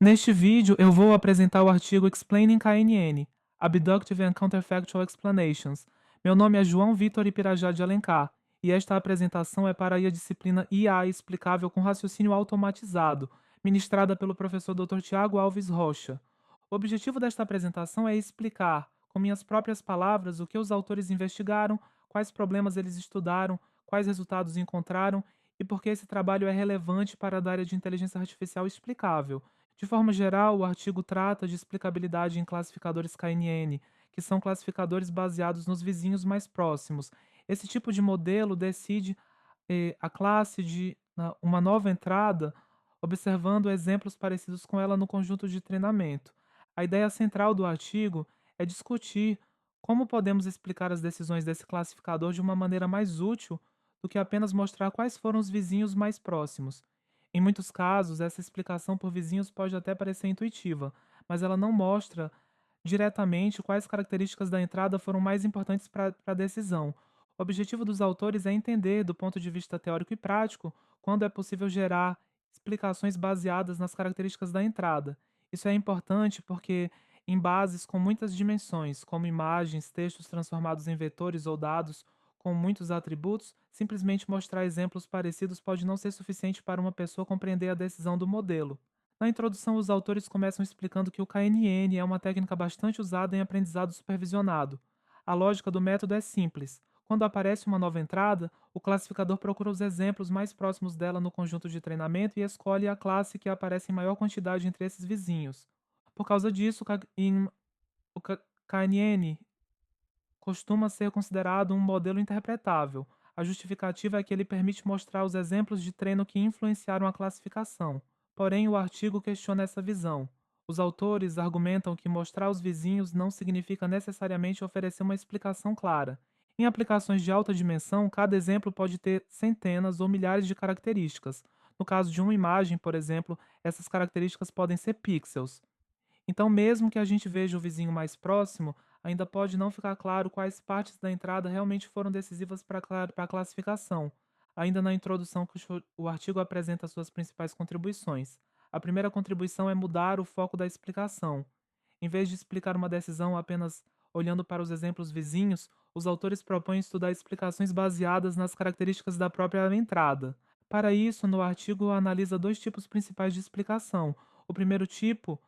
Neste vídeo, eu vou apresentar o artigo Explaining KNN, Abductive and Counterfactual Explanations. Meu nome é João Vitor Ipirajá de Alencar, e esta apresentação é para a disciplina IA Explicável com Raciocínio Automatizado, ministrada pelo professor Dr. Tiago Alves Rocha. O objetivo desta apresentação é explicar, com minhas próprias palavras, o que os autores investigaram, quais problemas eles estudaram, quais resultados encontraram e por que esse trabalho é relevante para a área de inteligência artificial explicável. De forma geral, o artigo trata de explicabilidade em classificadores KNN, que são classificadores baseados nos vizinhos mais próximos. Esse tipo de modelo decide a classe de uma nova entrada, observando exemplos parecidos com ela no conjunto de treinamento. A ideia central do artigo é discutir como podemos explicar as decisões desse classificador de uma maneira mais útil do que apenas mostrar quais foram os vizinhos mais próximos. Em muitos casos, essa explicação por vizinhos pode até parecer intuitiva, mas ela não mostra diretamente quais características da entrada foram mais importantes para a decisão. O objetivo dos autores é entender, do ponto de vista teórico e prático, quando é possível gerar explicações baseadas nas características da entrada. Isso é importante porque, em bases com muitas dimensões, como imagens, textos transformados em vetores ou dados com muitos atributos, simplesmente mostrar exemplos parecidos pode não ser suficiente para uma pessoa compreender a decisão do modelo. Na introdução, os autores começam explicando que o KNN é uma técnica bastante usada em aprendizado supervisionado. A lógica do método é simples. Quando aparece uma nova entrada, o classificador procura os exemplos mais próximos dela no conjunto de treinamento e escolhe a classe que aparece em maior quantidade entre esses vizinhos. Por causa disso, o KNN costuma ser considerado um modelo interpretável. A justificativa é que ele permite mostrar os exemplos de treino que influenciaram a classificação. Porém, o artigo questiona essa visão. Os autores argumentam que mostrar os vizinhos não significa necessariamente oferecer uma explicação clara. Em aplicações de alta dimensão, cada exemplo pode ter centenas ou milhares de características. No caso de uma imagem, por exemplo, essas características podem ser pixels. Então, mesmo que a gente veja o vizinho mais próximo, ainda pode não ficar claro quais partes da entrada realmente foram decisivas para a classificação. Ainda na introdução, que o artigo apresenta suas principais contribuições. A primeira contribuição é mudar o foco da explicação. Em vez de explicar uma decisão apenas olhando para os exemplos vizinhos, os autores propõem estudar explicações baseadas nas características da própria entrada. Para isso, no artigo analisa dois tipos principais de explicação. O primeiro tipo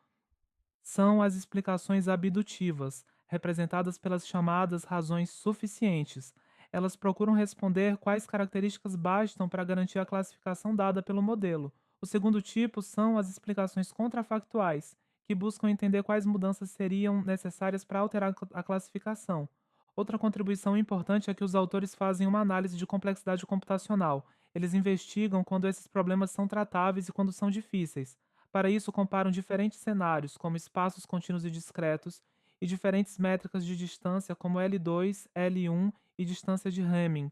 são as explicações abdutivas, representadas pelas chamadas razões suficientes. Elas procuram responder quais características bastam para garantir a classificação dada pelo modelo. O segundo tipo são as explicações contrafactuais, que buscam entender quais mudanças seriam necessárias para alterar a classificação. Outra contribuição importante é que os autores fazem uma análise de complexidade computacional. Eles investigam quando esses problemas são tratáveis e quando são difíceis. Para isso, comparam diferentes cenários, como espaços contínuos e discretos, e diferentes métricas de distância, como L2, L1 e distância de Hamming.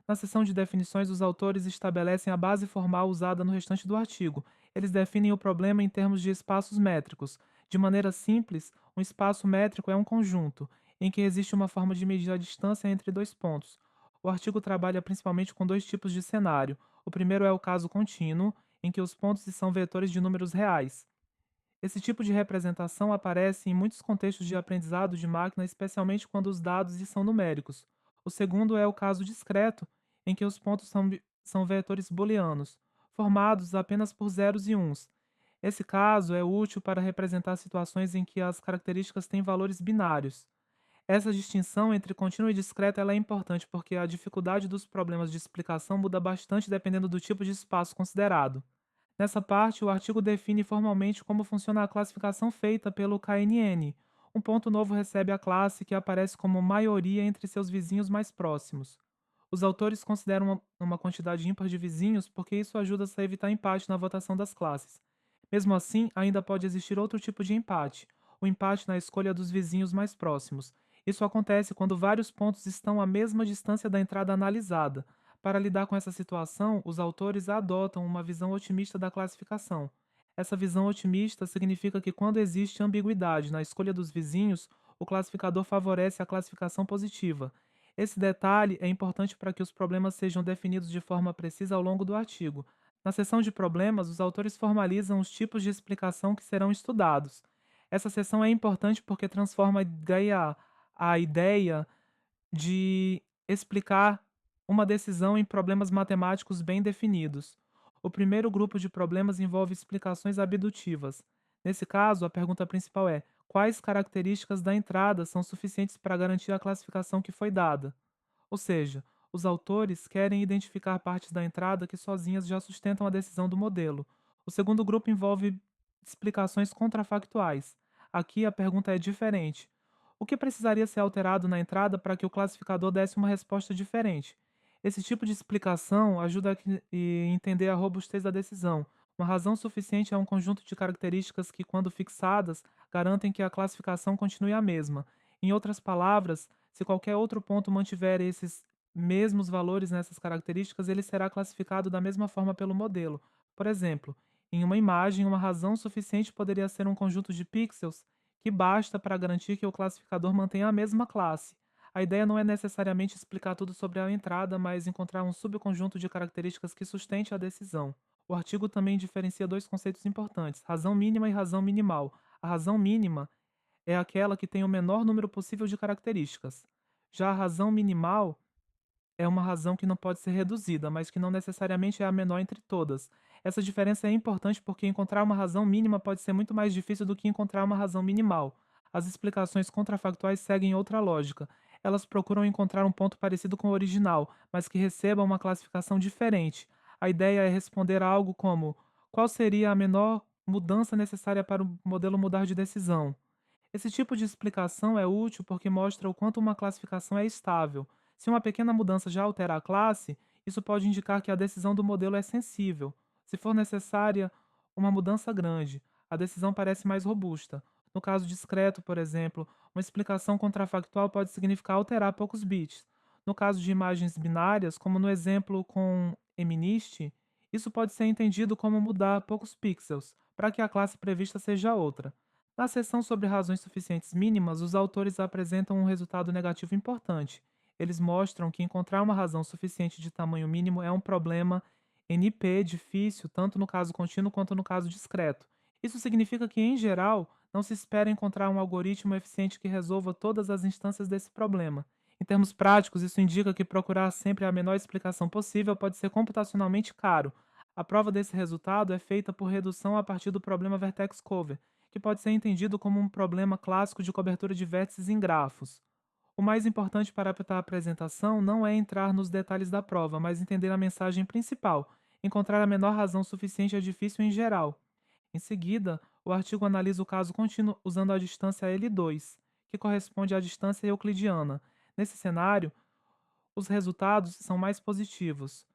Na seção de definições, os autores estabelecem a base formal usada no restante do artigo. Eles definem o problema em termos de espaços métricos. De maneira simples, um espaço métrico é um conjunto, em que existe uma forma de medir a distância entre dois pontos. O artigo trabalha principalmente com dois tipos de cenário. O primeiro é o caso contínuo, em que os pontos são vetores de números reais. Esse tipo de representação aparece em muitos contextos de aprendizado de máquina, especialmente quando os dados são numéricos. O segundo é o caso discreto, em que os pontos são vetores booleanos, formados apenas por zeros e uns. Esse caso é útil para representar situações em que as características têm valores binários. Essa distinção entre contínuo e discreto ela é importante porque a dificuldade dos problemas de explicação muda bastante dependendo do tipo de espaço considerado. Nessa parte, o artigo define formalmente como funciona a classificação feita pelo KNN. Um ponto novo recebe a classe que aparece como maioria entre seus vizinhos mais próximos. Os autores consideram uma quantidade ímpar de vizinhos porque isso ajuda a evitar empate na votação das classes. Mesmo assim, ainda pode existir outro tipo de empate, o empate na escolha dos vizinhos mais próximos. Isso acontece quando vários pontos estão à mesma distância da entrada analisada. Para lidar com essa situação, os autores adotam uma visão otimista da classificação. Essa visão otimista significa que, quando existe ambiguidade na escolha dos vizinhos, o classificador favorece a classificação positiva. Esse detalhe é importante para que os problemas sejam definidos de forma precisa ao longo do artigo. Na seção de problemas, os autores formalizam os tipos de explicação que serão estudados. Essa seção é importante porque transforma a ideia de explicar uma decisão em problemas matemáticos bem definidos. O primeiro grupo de problemas envolve explicações abdutivas. Nesse caso, a pergunta principal é: quais características da entrada são suficientes para garantir a classificação que foi dada? Ou seja, os autores querem identificar partes da entrada que sozinhas já sustentam a decisão do modelo. O segundo grupo envolve explicações contrafactuais. Aqui a pergunta é diferente. O que precisaria ser alterado na entrada para que o classificador desse uma resposta diferente? Esse tipo de explicação ajuda entender a robustez da decisão. Uma razão suficiente é um conjunto de características que, quando fixadas, garantem que a classificação continue a mesma. Em outras palavras, se qualquer outro ponto mantiver esses mesmos valores nessas características, ele será classificado da mesma forma pelo modelo. Por exemplo, em uma imagem, uma razão suficiente poderia ser um conjunto de pixels que basta para garantir que o classificador mantenha a mesma classe. A ideia não é necessariamente explicar tudo sobre a entrada, mas encontrar um subconjunto de características que sustente a decisão. O artigo também diferencia dois conceitos importantes: razão mínima e razão minimal. A razão mínima é aquela que tem o menor número possível de características. Já a razão minimal é uma razão que não pode ser reduzida, mas que não necessariamente é a menor entre todas. Essa diferença é importante porque encontrar uma razão mínima pode ser muito mais difícil do que encontrar uma razão minimal. As explicações contrafactuais seguem outra lógica. Elas procuram encontrar um ponto parecido com o original, mas que receba uma classificação diferente. A ideia é responder a algo como: qual seria a menor mudança necessária para o modelo mudar de decisão? Esse tipo de explicação é útil porque mostra o quanto uma classificação é estável. Se uma pequena mudança já altera a classe, isso pode indicar que a decisão do modelo é sensível. Se for necessária uma mudança grande, a decisão parece mais robusta. No caso discreto, por exemplo, uma explicação contrafactual pode significar alterar poucos bits. No caso de imagens binárias, como no exemplo com MNIST, isso pode ser entendido como mudar poucos pixels, para que a classe prevista seja outra. Na seção sobre razões suficientes mínimas, os autores apresentam um resultado negativo importante. Eles mostram que encontrar uma razão suficiente de tamanho mínimo é um problema NP difícil, tanto no caso contínuo quanto no caso discreto. Isso significa que, em geral, não se espera encontrar um algoritmo eficiente que resolva todas as instâncias desse problema. Em termos práticos, isso indica que procurar sempre a menor explicação possível pode ser computacionalmente caro. A prova desse resultado é feita por redução a partir do problema vertex cover, que pode ser entendido como um problema clássico de cobertura de vértices em grafos. O mais importante para a apresentação não é entrar nos detalhes da prova, mas entender a mensagem principal. Encontrar a menor razão suficiente é difícil em geral. Em seguida, o artigo analisa o caso contínuo usando a distância L2, que corresponde à distância euclidiana. Nesse cenário, os resultados são mais positivos.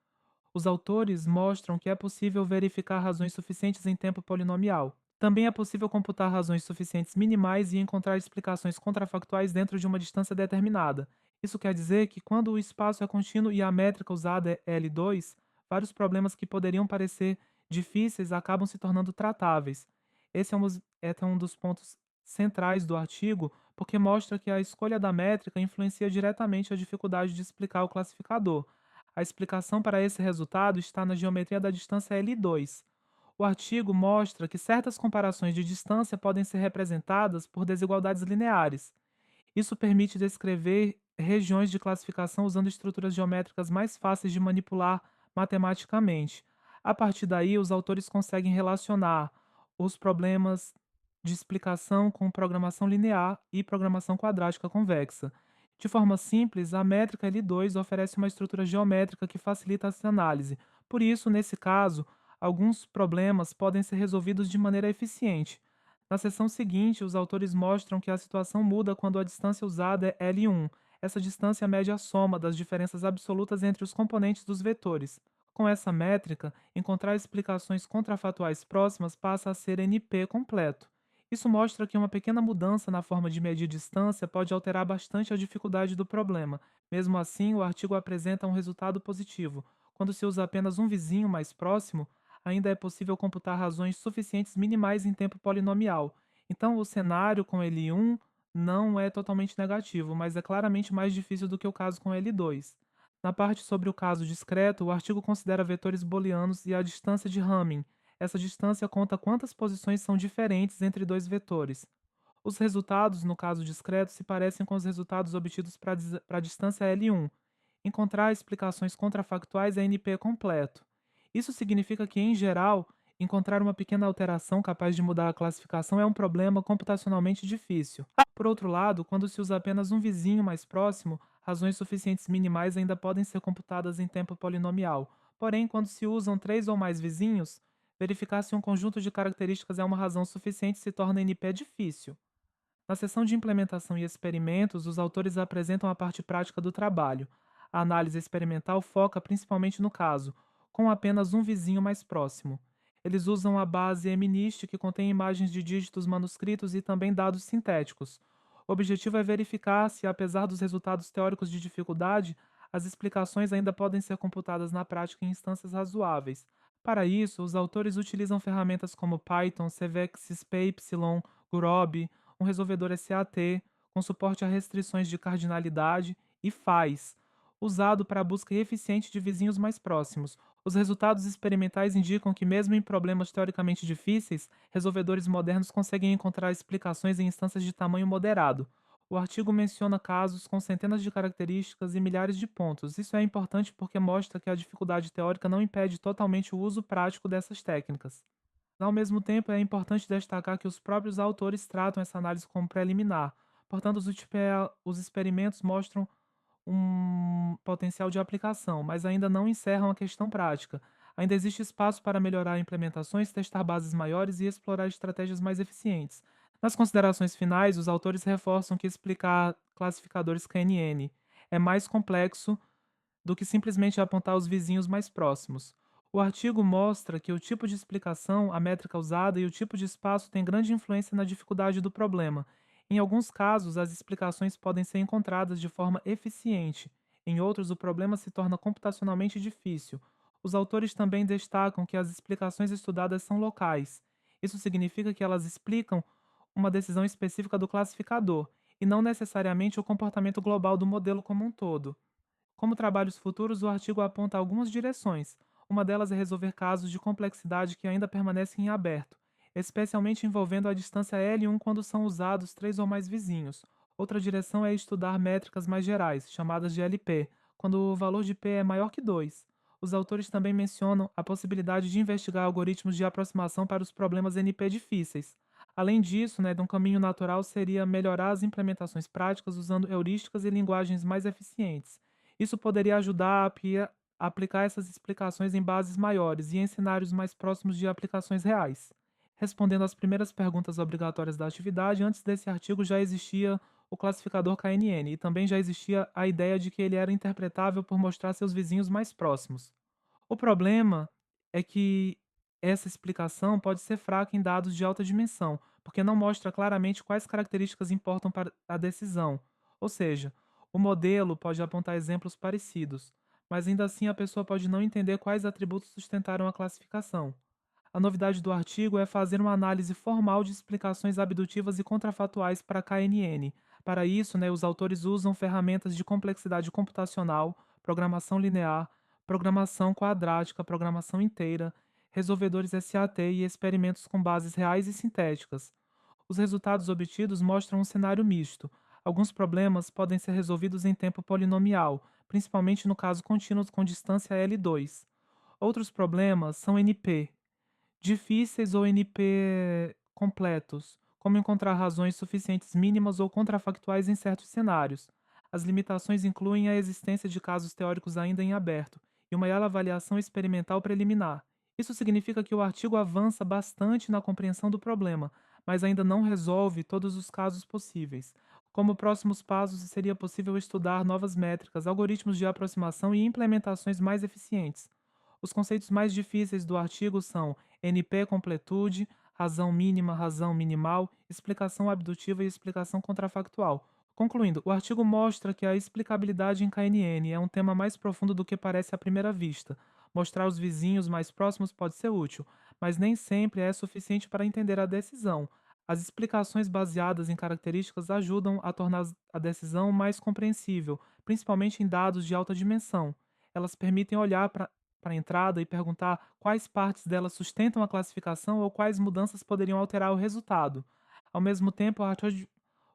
Os autores mostram que é possível verificar razões suficientes em tempo polinomial. Também é possível computar razões suficientes minimais e encontrar explicações contrafactuais dentro de uma distância determinada. Isso quer dizer que, quando o espaço é contínuo e a métrica usada é L2, vários problemas que poderiam parecer difíceis acabam se tornando tratáveis. Esse é um dos pontos centrais do artigo, porque mostra que a escolha da métrica influencia diretamente a dificuldade de explicar o classificador. A explicação para esse resultado está na geometria da distância L2. O artigo mostra que certas comparações de distância podem ser representadas por desigualdades lineares. Isso permite descrever regiões de classificação usando estruturas geométricas mais fáceis de manipular matematicamente. A partir daí, os autores conseguem relacionar os problemas de explicação com programação linear e programação quadrática convexa. De forma simples, a métrica L2 oferece uma estrutura geométrica que facilita essa análise. Por isso, nesse caso, alguns problemas podem ser resolvidos de maneira eficiente. Na seção seguinte, os autores mostram que a situação muda quando a distância usada é L1. Essa distância mede a soma das diferenças absolutas entre os componentes dos vetores. Com essa métrica, encontrar explicações contrafatuais próximas passa a ser NP completo. Isso mostra que uma pequena mudança na forma de medir distância pode alterar bastante a dificuldade do problema. Mesmo assim, o artigo apresenta um resultado positivo. Quando se usa apenas um vizinho mais próximo, ainda é possível computar razões suficientes minimais em tempo polinomial. Então, o cenário com L1 não é totalmente negativo, mas é claramente mais difícil do que o caso com L2. Na parte sobre o caso discreto, o artigo considera vetores booleanos e a distância de Hamming. Essa distância conta quantas posições são diferentes entre dois vetores. Os resultados, no caso discreto, se parecem com os resultados obtidos para a distância L1. Encontrar explicações contrafactuais é NP completo. Isso significa que, em geral, encontrar uma pequena alteração capaz de mudar a classificação é um problema computacionalmente difícil. Por outro lado, quando se usa apenas um vizinho mais próximo, razões suficientes minimais ainda podem ser computadas em tempo polinomial. Porém, quando se usam três ou mais vizinhos, verificar se um conjunto de características é uma razão suficiente se torna NP difícil. Na seção de implementação e experimentos, os autores apresentam a parte prática do trabalho. A análise experimental foca principalmente no caso, com apenas um vizinho mais próximo. Eles usam a base MNIST, que contém imagens de dígitos manuscritos e também dados sintéticos. O objetivo é verificar se, apesar dos resultados teóricos de dificuldade, as explicações ainda podem ser computadas na prática em instâncias razoáveis. Para isso, os autores utilizam ferramentas como Python, CVX, SPY, Grob, um resolvedor SAT, com suporte a restrições de cardinalidade, e FAIS, usado para a busca eficiente de vizinhos mais próximos. Os resultados experimentais indicam que, mesmo em problemas teoricamente difíceis, resolvedores modernos conseguem encontrar explicações em instâncias de tamanho moderado. O artigo menciona casos com centenas de características e milhares de pontos. Isso é importante porque mostra que a dificuldade teórica não impede totalmente o uso prático dessas técnicas. Ao mesmo tempo, é importante destacar que os próprios autores tratam essa análise como preliminar. Portanto, os experimentos mostram um potencial de aplicação, mas ainda não encerram a questão prática. Ainda existe espaço para melhorar implementações, testar bases maiores e explorar estratégias mais eficientes. Nas considerações finais, os autores reforçam que explicar classificadores KNN é mais complexo do que simplesmente apontar os vizinhos mais próximos. O artigo mostra que o tipo de explicação, a métrica usada e o tipo de espaço têm grande influência na dificuldade do problema. Em alguns casos, as explicações podem ser encontradas de forma eficiente, em outros, o problema se torna computacionalmente difícil. Os autores também destacam que as explicações estudadas são locais. Isso significa que elas explicam uma decisão específica do classificador, e não necessariamente o comportamento global do modelo como um todo. Como trabalhos futuros, o artigo aponta algumas direções. Uma delas é resolver casos de complexidade que ainda permanecem em aberto, especialmente envolvendo a distância L1 quando são usados três ou mais vizinhos. Outra direção é estudar métricas mais gerais, chamadas de LP, quando o valor de P é maior que 2. Os autores também mencionam a possibilidade de investigar algoritmos de aproximação para os problemas NP difíceis. Além disso, de um caminho natural seria melhorar as implementações práticas usando heurísticas e linguagens mais eficientes. Isso poderia ajudar a aplicar essas explicações em bases maiores e em cenários mais próximos de aplicações reais. Respondendo às primeiras perguntas obrigatórias da atividade, antes desse artigo já existia o classificador KNN e também já existia a ideia de que ele era interpretável por mostrar seus vizinhos mais próximos. O problema é que essa explicação pode ser fraca em dados de alta dimensão, porque não mostra claramente quais características importam para a decisão. Ou seja, o modelo pode apontar exemplos parecidos, mas ainda assim a pessoa pode não entender quais atributos sustentaram a classificação. A novidade do artigo é fazer uma análise formal de explicações abdutivas e contrafatuais para KNN. Para isso, os autores usam ferramentas de complexidade computacional, programação linear, programação quadrática, programação inteira, resolvedores SAT e experimentos com bases reais e sintéticas. Os resultados obtidos mostram um cenário misto. Alguns problemas podem ser resolvidos em tempo polinomial, principalmente no caso contínuo com distância L2. Outros problemas são NP, difíceis ou NP completos, como encontrar razões suficientes mínimas ou contrafactuais em certos cenários. As limitações incluem a existência de casos teóricos ainda em aberto e uma avaliação experimental preliminar. Isso significa que o artigo avança bastante na compreensão do problema, mas ainda não resolve todos os casos possíveis. Como próximos passos, seria possível estudar novas métricas, algoritmos de aproximação e implementações mais eficientes. Os conceitos mais difíceis do artigo são NP completude, razão mínima, razão minimal, explicação abdutiva e explicação contrafactual. Concluindo, o artigo mostra que a explicabilidade em KNN é um tema mais profundo do que parece à primeira vista. Mostrar os vizinhos mais próximos pode ser útil, mas nem sempre é suficiente para entender a decisão. As explicações baseadas em características ajudam a tornar a decisão mais compreensível, principalmente em dados de alta dimensão. Elas permitem olhar para a entrada e perguntar quais partes dela sustentam a classificação ou quais mudanças poderiam alterar o resultado. Ao mesmo tempo,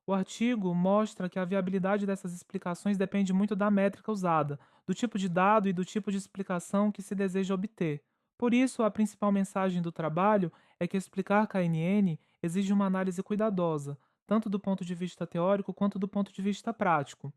o artigo mostra que a viabilidade dessas explicações depende muito da métrica usada, do tipo de dado e do tipo de explicação que se deseja obter. Por isso, a principal mensagem do trabalho é que explicar KNN exige uma análise cuidadosa, tanto do ponto de vista teórico quanto do ponto de vista prático.